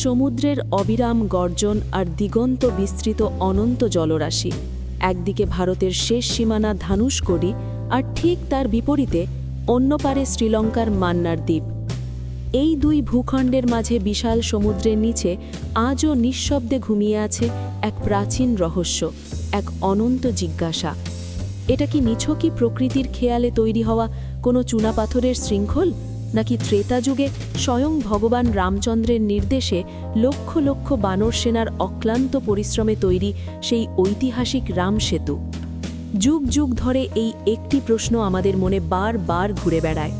সমুদ্রের অবিরাম গর্জন আর দিগন্ত বিস্তৃত অনন্ত জলরাশি, একদিকে ভারতের শেষ সীমানা ধানুষকোডি আর ঠিক তার বিপরীতে অন্য পারে শ্রীলঙ্কার মান্নার দ্বীপ। এই দুই ভূখণ্ডের মাঝে বিশাল সমুদ্রের নিচে আজও নিঃশব্দে ঘুমিয়ে আছে এক প্রাচীন রহস্য, এক অনন্ত জিজ্ঞাসা। এটা কি নিছকই প্রকৃতির খেয়ালে তৈরি হওয়া কোনো চুনাপাথরের শৃঙ্খল, নাকি ত্রেতা যুগে স্বয়ং ভগবান রামচন্দ্রের নির্দেশে লক্ষ লক্ষ বানর সেনার অক্লান্ত পরিশ্রমে তৈরি সেই ঐতিহাসিক রাম সেতু? যুগ যুগ ধরে এই একটি প্রশ্ন আমাদের মনে বারবার ঘুরে বেড়ায়।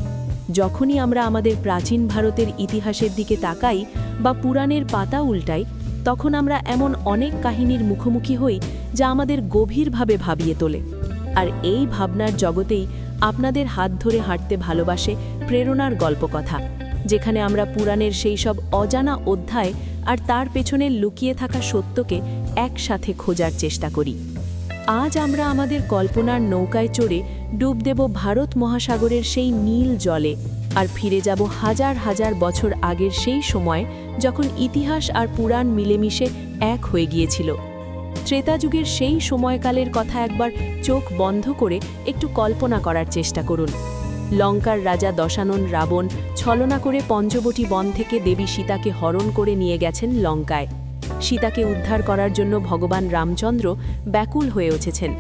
যখনই আমরা আমাদের প্রাচীন ভারতের ইতিহাসের দিকে তাকাই বা পুরাণের পাতা উল্টাই, তখন আমরা এমন অনেক কাহিনীর মুখোমুখি হই যা আমাদের গভীরভাবে ভাবিয়ে তোলে। আর এই ভাবনার জগতেই আপনাদের হাত ধরে হাঁটতে ভালোবাসে প্রেরণার গল্পকথা, যেখানে আমরা পুরাণের সেই সব অজানা অধ্যায় আর তার পেছনে লুকিয়ে থাকা সত্যকে একসাথে খোঁজার চেষ্টা করি। আজ আমরা আমাদের কল্পনার নৌকায় চড়ে ডুব দেব ভারত মহাসাগরের সেই নীল জলে, আর ফিরে যাব হাজার হাজার বছর আগের সেই সময় যখন ইতিহাস আর পুরাণ মিলেমিশে এক হয়ে গিয়েছিল। ত্রেতা যুগের সেই সময়কালের কথা একবার চোখ বন্ধ করে একটু কল্পনা করার চেষ্টা করুন। লঙ্কার রাজা দশানন রাবণ ছলনা করে পঞ্চবটী বন থেকে দেবী সীতাকে হরণ করে নিয়ে গেছেন লঙ্কায়। সীতাকে উদ্ধার করার জন্য ভগবান রামচন্দ্র ব্যাকুল হয়ে উঠেছেন।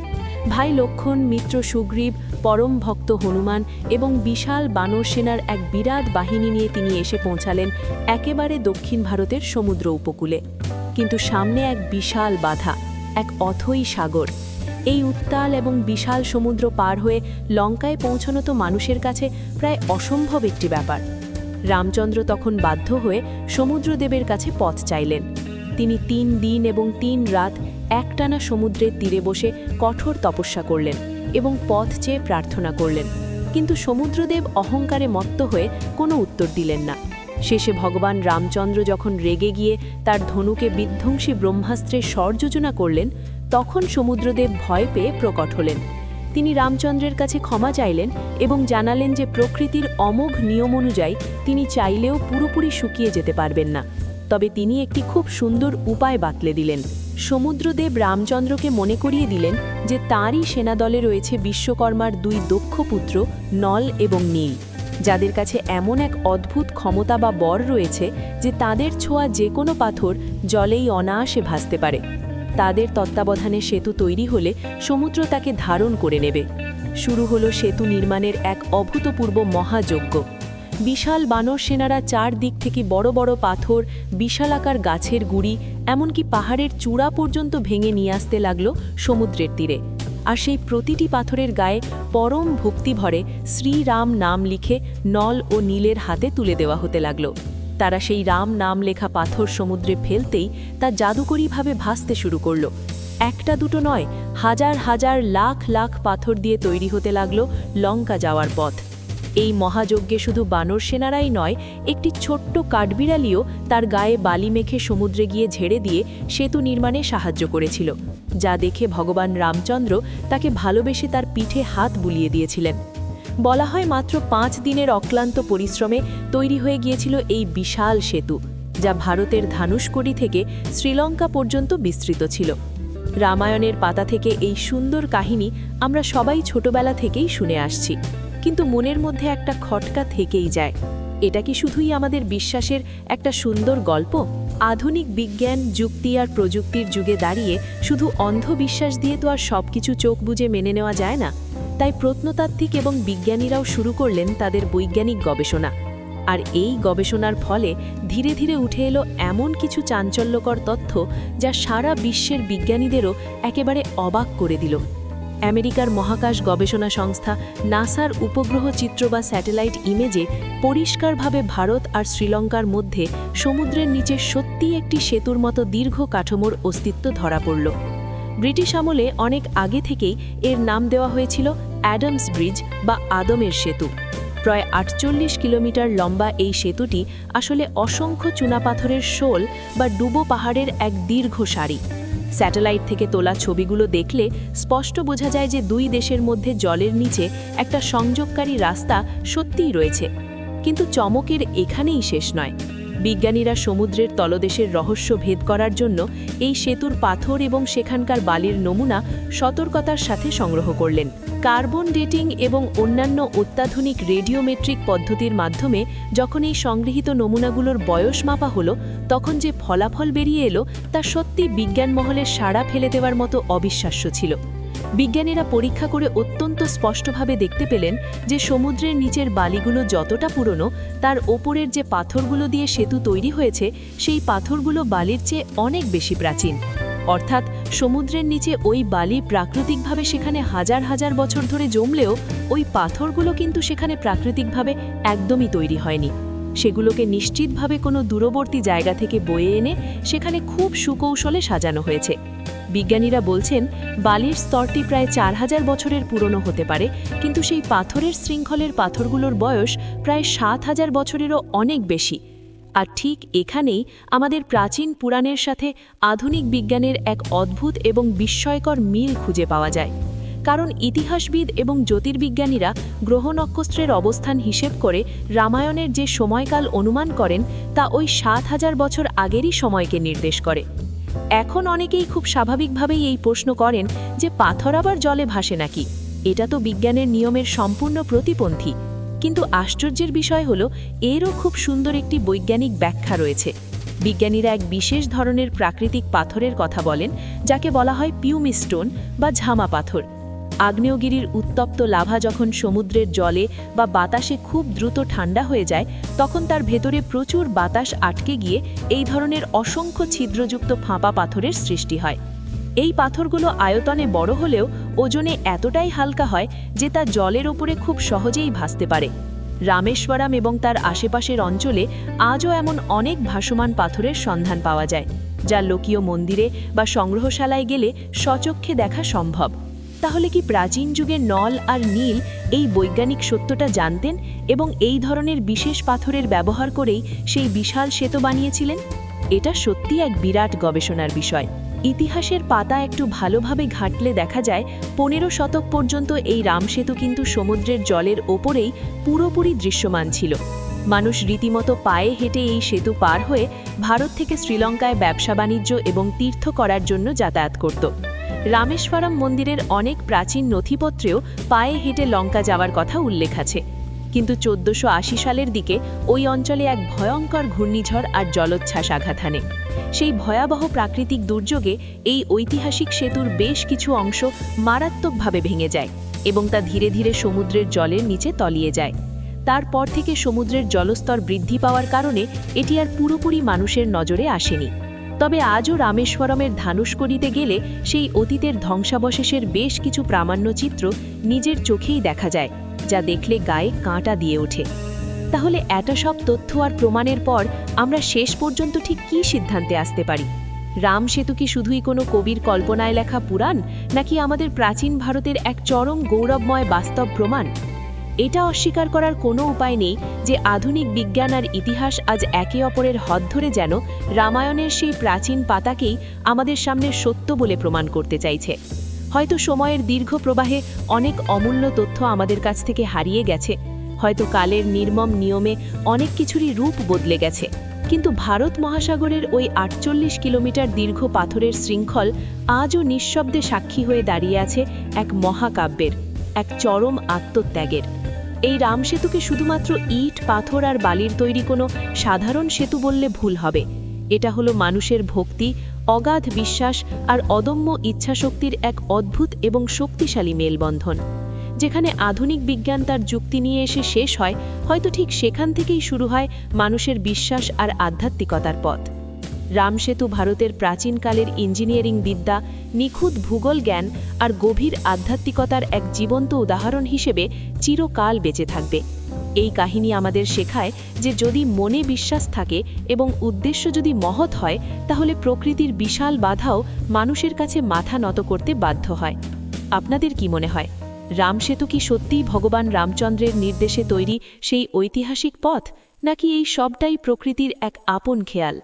ভাই লক্ষণ, মিত্র সুগ্রীব, পরম ভক্ত হনুমান এবং বিশাল বানর সেনার এক বিরাট বাহিনী নিয়ে তিনি এসে পৌঁছালেন একেবারে দক্ষিণ ভারতের সমুদ্র উপকূলে। কিন্তু সামনে এক বিশাল বাধা, এক অথই সাগর। এই উত্তাল এবং বিশাল সমুদ্র পার হয়ে লঙ্কায় পৌঁছানো তো মানুষের কাছে প্রায় অসম্ভব একটি ব্যাপার। রামচন্দ্র তখন বাধ্য হয়ে সমুদ্রদেবের কাছে পথ চাইলেন। তিনি 3 দিন এবং 3 রাত একটানা সমুদ্রের তীরে বসে কঠোর তপস্যা করলেন এবং পথ চেয়ে প্রার্থনা করলেন। কিন্তু সমুদ্রদেব অহংকারে মত্ত হয়ে কোনো উত্তর দিলেন না। শেষে ভগবান রামচন্দ্র যখন রেগে গিয়ে তার ধনুকে বিধ্বংসী ব্রহ্মাস্ত্রে স্বরযোজনা করলেন, তখন সমুদ্রদেব ভয় পেয়ে প্রকট হলেন। তিনি রামচন্দ্রের কাছে ক্ষমা চাইলেন এবং জানালেন যে প্রকৃতির অমোঘ নিয়ম অনুযায়ী তিনি চাইলেও পুরোপুরি শুকিয়ে যেতে পারবেন না। তবে তিনি একটি খুব সুন্দর উপায় বাতলে দিলেন। সমুদ্রদেব রামচন্দ্রকে মনে করিয়ে দিলেন যে তাঁরই সেনাদলে রয়েছে বিশ্বকর্মার 2 দক্ষ পুত্র নল এবং নীল, যাদের কাছে এমন এক অদ্ভুত ক্ষমতা বা বর রয়েছে যে তাদের ছোঁয়া যে কোনো পাথর জলেই অনায়াসে ভাসতে পারে। তাদের তত্ত্বাবধানে সেতু তৈরি হলে সমুদ্র তাকে ধারণ করে নেবে। শুরু হলো সেতু নির্মাণের এক অভূতপূর্ব মহাযজ্ঞ। বিশাল বানর সেনারা 4 দিক থেকে বড় বড় পাথর, বিশালাকার গাছের গুড়ি, এমনকি পাহাড়ের চূড়া পর্যন্ত ভেঙে নিয়ে আসতে লাগলো সমুদ্রের তীরে। আর সেই প্রতিটি পাথরের গায়ে পরম ভক্তিভরে শ্রীরাম নাম লিখে নল ও নীলের হাতে তুলে দেওয়া হতে লাগলো। তারা সেই রাম নাম লেখা পাথর সমুদ্রে ফেলতেই তা জাদুকরীভাবে ভাসতে শুরু করলো। একটা দুটো নয়, হাজার হাজার লাখ লাখ পাথর দিয়ে তৈরি হতে লাগলো লঙ্কা যাওয়ার পথ। এই মহাযজ্ঞে শুধু বানর সেনারাই নয়, একটি ছোট্ট কাঠবিড়ালিও তার গায়ে বালি মেখে সমুদ্রে গিয়ে ঝেড়ে দিয়ে সেতু নির্মাণে সাহায্য করেছিল, যা দেখে ভগবান রামচন্দ্র তাকে ভালোবেসে তার পিঠে হাত বুলিয়ে দিয়েছিলেন। বলা হয় মাত্র 5 দিনের অক্লান্ত পরিশ্রমে তৈরি হয়ে গিয়েছিল এই বিশাল সেতু, যা ভারতের ধানুষকোডি থেকে শ্রীলঙ্কা পর্যন্ত বিস্তৃত ছিল। রামায়ণের পাতা থেকে এই সুন্দর কাহিনী আমরা সবাই ছোটবেলা থেকেই শুনে আসছি, কিন্তু মনের মধ্যে একটা খটকা থেকেই যায়। এটা কি শুধুই আমাদের বিশ্বাসের একটা সুন্দর গল্প? আধুনিক বিজ্ঞান, যুক্তি আর প্রযুক্তির যুগে দাঁড়িয়ে শুধু অন্ধবিশ্বাস দিয়ে তো আর সবকিছু চোখ বুজে মেনে নেওয়া যায় না। তাই প্রত্নতাত্ত্বিক এবং বিজ্ঞানীরাও শুরু করলেন তাদের বৈজ্ঞানিক গবেষণা। আর এই গবেষণার ফলে ধীরে ধীরে উঠে এলো এমন কিছু চাঞ্চল্যকর তথ্য যা সারা বিশ্বের বিজ্ঞানীদেরও একেবারে অবাক করে দিল। আমেরিকার মহাকাশ গবেষণা সংস্থা নাসার উপগ্রহ চিত্র বা স্যাটেলাইট ইমেজে পরিষ্কারভাবে ভারত আর শ্রীলঙ্কার মধ্যে সমুদ্রের নিচে সত্যিই একটি সেতুর মতো দীর্ঘ কাঠামোর অস্তিত্ব ধরা পড়ল। ব্রিটিশ আমলে অনেক আগে থেকেই এর নাম দেওয়া হয়েছিল অ্যাডামস ব্রিজ বা আদমের সেতু। প্রায় 48 কিলোমিটার লম্বা এই সেতুটি আসলে অসংখ্য চুনাপাথরের শোল বা ডুবো পাহাড়ের এক দীর্ঘ সারি। স্যাটেলাইট থেকে তোলা ছবিগুলো দেখলে স্পষ্ট বোঝা যায় যে 2 দেশের মধ্যে জলের নিচে একটা সংযোগকারী রাস্তা সত্যিই রয়েছে। কিন্তু চমকের এখানেই শেষ নয়। বিজ্ঞানীরা সমুদ্রের তলদেশের রহস্য ভেদ করার জন্য এই সেতুর পাথর এবং সেখানকার বালির নমুনা সতর্কতার সাথে সংগ্রহ করলেন। কার্বন ডেটিং এবং অন্যান্য অত্যাধুনিক রেডিওমেট্রিক পদ্ধতির মাধ্যমে যখন এই সংগৃহীত নমুনাগুলোর বয়স মাপা হলো, তখন যে ফলাফল বেরিয়ে এলো তা সত্যি বিজ্ঞান মহলের সাড়া ফেলে দেওয়ার মতো অবিশ্বাস্য ছিল। বিজ্ঞানীরা পরীক্ষা করে অত্যন্ত স্পষ্টভাবে দেখতে পেলেন যে সমুদ্রের নিচের বালিগুলো যতটা পুরনো, তার ওপরের যে পাথরগুলো দিয়ে সেতু তৈরি হয়েছে সেই পাথরগুলো বালির চেয়ে অনেক বেশি প্রাচীন। অর্থাৎ সমুদ্রের নিচে ওই বালি প্রাকৃতিকভাবে সেখানে হাজার হাজার বছর ধরে জমলেও ওই পাথরগুলো কিন্তু সেখানে প্রাকৃতিকভাবে একদমই তৈরি হয়নি। সেগুলোকে নিশ্চিতভাবে কোনো দূরবর্তী জায়গা থেকে বয়ে এনে সেখানে খুব সুকৌশলে সাজানো হয়েছে। বিজ্ঞানীরা বলছেন বালির স্তরটি প্রায় 4000 বছরের পুরনো হতে পারে, কিন্তু সেই পাথরের শৃঙ্খলের পাথরগুলোর বয়স প্রায় 7000 বছরেরও অনেক বেশি। আর ঠিক এখানেই আমাদের প্রাচীন পুরাণের সাথে আধুনিক বিজ্ঞানের এক অদ্ভুত এবং বিস্ময়কর মিল খুঁজে পাওয়া যায়। কারণ ইতিহাসবিদ এবং জ্যোতির্বিজ্ঞানীরা গ্রহ নক্ষত্রের অবস্থান হিসেব করে রামায়ণের যে সময়কাল অনুমান করেন তা ওই 7000 বছর আগেরই সময়কে নির্দেশ করে। এখন অনেকেই খুব স্বাভাবিকভাবেই এই প্রশ্ন করেন যে পাথর আবার জলে ভাসে নাকি? এটা তো বিজ্ঞানের নিয়মের সম্পূর্ণ প্রতিপন্থী। কিন্তু আশ্চর্যের বিষয় হলো এরও খুব সুন্দর একটি বৈজ্ঞানিক ব্যাখ্যা রয়েছে। বিজ্ঞানীরা এক বিশেষ ধরনের প্রাকৃতিক পাথরের কথা বলেন, যাকে বলা হয় পিউমি স্টোন বা ঝামা পাথর। আগ্নেয়গিরির উত্তপ্ত লাভা যখন সমুদ্রের জলে বা বাতাসে খুব দ্রুত ঠান্ডা হয়ে যায়, তখন তার ভেতরে প্রচুর বাতাস আটকে গিয়ে এই ধরনের অসংখ্য ছিদ্রযুক্ত ফাঁপা পাথরের সৃষ্টি হয়। এই পাথরগুলো আয়তনে বড় হলেও ওজনে এতটাই হালকা হয় যে তা জলের ওপরে খুব সহজেই ভাসতে পারে। রামেশ্বরম এবং তার আশেপাশের অঞ্চলে আজও এমন অনেক ভাসমান পাথরের সন্ধান পাওয়া যায়, যা লোকীয় মন্দিরে বা সংগ্রহশালায় গেলে স্বচক্ষে দেখা সম্ভব। তাহলে কি প্রাচীন যুগের নল আর নীল এই বৈজ্ঞানিক সত্যটা জানতেন এবং এই ধরনের বিশেষ পাথরের ব্যবহার করেই সেই বিশাল সেতু বানিয়েছিলেন? এটা সত্যি এক বিরাট গবেষণার বিষয়। ইতিহাসের পাতা একটু ভালোভাবে ঘাঁটলে দেখা যায় 15 শতক পর্যন্ত এই রামসেতু কিন্তু সমুদ্রের জলের ওপরেই পুরোপুরি দৃশ্যমান ছিল। মানুষ রীতিমতো পায়ে হেঁটে এই সেতু পার হয়ে ভারত থেকে শ্রীলঙ্কায় ব্যবসা বাণিজ্য এবং তীর্থ করার জন্য যাতায়াত করত। রামেশ্বরম মন্দিরের অনেক প্রাচীন নথিপত্রেও পায়ে হেঁটে লঙ্কা যাওয়ার কথা উল্লেখ আছে। কিন্তু 1480 সালের দিকে ওই অঞ্চলে এক ভয়ঙ্কর ঘূর্ণিঝড় আর জলোচ্ছ্বাস আঘাত হানে। সেই ভয়াবহ প্রাকৃতিক দুর্যোগে এই ঐতিহাসিক সেতুর বেশ কিছু অংশ মারাত্মকভাবে ভেঙে যায় এবং তা ধীরে ধীরে সমুদ্রের জলের নিচে তলিয়ে যায়। তারপর থেকে সমুদ্রের জলস্তর বৃদ্ধি পাওয়ার কারণে এটি আর পুরোপুরি মানুষের নজরে আসেনি। তবে আজও রামেশ্বরমের ধানুষকোডিতে গেলে সেই অতীতের ধ্বংসাবশেষের বেশ কিছু প্রামাণ্যচিত্র নিজের চোখেই দেখা যায়, যা দেখলে গায়ে কাঁটা দিয়ে ওঠে। তাহলে এত সব তথ্য আর প্রমাণের পর আমরা শেষ পর্যন্ত ঠিক কী সিদ্ধান্তে আসতে পারি? রাম সেতু কি শুধুই কোনো কবির কল্পনায় লেখা পুরাণ, নাকি আমাদের প্রাচীন ভারতের এক চরম গৌরবময় বাস্তব প্রমাণ? এটা অস্বীকার করার কোনো উপায় নেই যে আধুনিক বিজ্ঞান আর ইতিহাস আজ একে অপরের হাত ধরে যেন রামায়ণের সেই প্রাচীন পাতাকেই আমাদের সামনে সত্য বলে প্রমাণ করতে চাইছে। হয়তো সময়ের দীর্ঘ প্রবাহে অনেক অমূল্য তথ্য আমাদের কাছ থেকে হারিয়ে গেছে, হয়তো কালের নির্মম নিয়মে অনেক কিছুরই রূপ বদলে গেছে, কিন্তু ভারত মহাসাগরের ওই 48 কিলোমিটার দীর্ঘ পাথরের শৃঙ্খল আজও নিঃশব্দে সাক্ষী হয়ে দাঁড়িয়ে আছে এক মহাকাব্যের, এক চরম আত্মত্যাগের। এই রামসেতুকে শুধুমাত্র ইট, পাথর আর বালির তৈরি কোনো সাধারণ সেতু বললে ভুল হবে। এটা হলো মানুষের ভক্তি, অগাধ বিশ্বাস আর অদম্য ইচ্ছাশক্তির এক অদ্ভুত এবং শক্তিশালী মেলবন্ধন। যেখানে আধুনিক বিজ্ঞান তার যুক্তি নিয়ে এসে শেষ হয়, হয়তো ঠিক সেখান থেকেই শুরু হয় মানুষের বিশ্বাস আর আধ্যাত্মিকতার পথ। রামসেতু ভারতের প্রাচীনকালের ইঞ্জিনিয়ারিং বিদ্যা, নিখুঁত ভূগোল জ্ঞান আর গভীর আধ্যাত্মিকতার এক জীবন্ত উদাহরণ হিসেবে চিরকাল বেঁচে থাকবে। এই কাহিনী আমাদের শেখায় যে যদি মনে বিশ্বাস থাকে এবং উদ্দেশ্য যদি মহৎ হয়, তাহলে প্রকৃতির বিশাল বাধাও মানুষের কাছে মাথা নত করতে বাধ্য হয়। আপনাদের কি মনে হয়, রামসেতু কি সত্যিই ভগবান রামচন্দ্রের নির্দেশে তৈরি সেই ঐতিহাসিক পথ, নাকি এই সবটাই প্রকৃতির এক আপন খেয়াল?